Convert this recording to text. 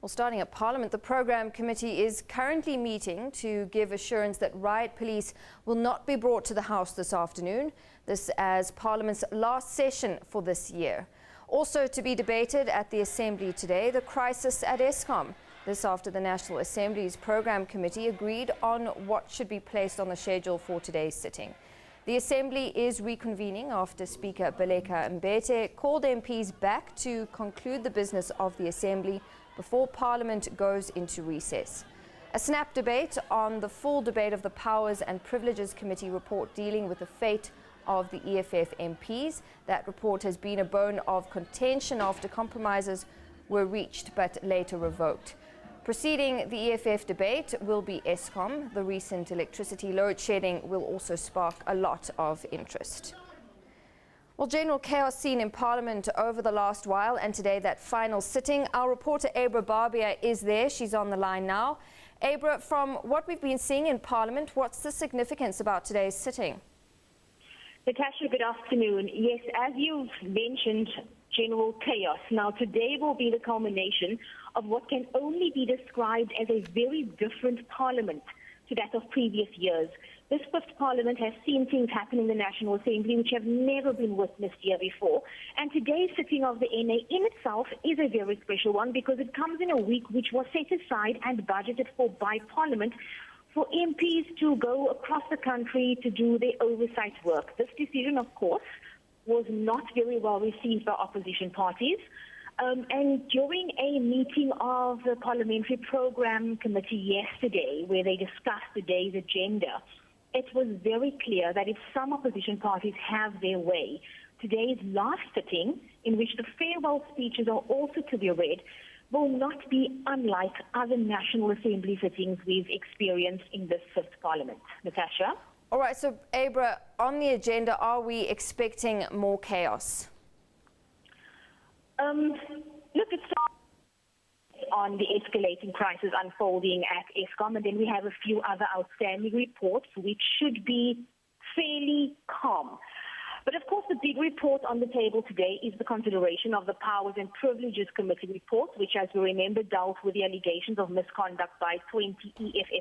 Well, starting at Parliament, the Programme Committee is currently meeting to give assurance that riot police will not be brought to the House this afternoon. This as Parliament's last session for this year. Also to be debated at the Assembly today, the crisis at Eskom. This after the National Assembly's Programme Committee agreed on what should be placed on the schedule for today's sitting. The Assembly is reconvening after Speaker Baleka Mbete called MPs back to conclude the business of the Assembly before Parliament goes into recess. A snap debate on the full debate of the Powers and Privileges Committee report dealing with the fate of the EFF MPs. That report has been a bone of contention after compromises were reached but later revoked. Preceding the EFF debate will be Eskom. The recent electricity load shedding will also spark a lot of interest. Well, general chaos seen in Parliament over the last while, and today that final sitting. Our reporter Abra Barbier is there. She's on the line now. Abra, from what we've been seeing in Parliament, what's the significance about today's sitting? Natasha, good afternoon. Yes, as you've mentioned, general chaos. Now, today will be the culmination of what can only be described as a very different Parliament to that of previous years. This fifth Parliament has seen things happen in the National Assembly which have never been witnessed here before. And today's sitting of the NA in itself is a very special one because it comes in a week which was set aside and budgeted for by Parliament for MPs to go across the country to do their oversight work. This decision, of course, was not very well received by opposition parties. And during a meeting of the Parliamentary Programme Committee yesterday, where they discussed the day's agenda, it was very clear that if some opposition parties have their way, today's last sitting, in which the farewell speeches are also to be read, will not be unlike other National Assembly sittings we've experienced in this fifth Parliament. Natasha? All right, so Abra, on the agenda, are we expecting more chaos? Look, it starts on the escalating crisis unfolding at Eskom, and then we have a few other outstanding reports which should be fairly calm. But of course, the big report on the table today is the consideration of the Powers and Privileges Committee report, which, as we remember, dealt with the allegations of misconduct by 20 EFF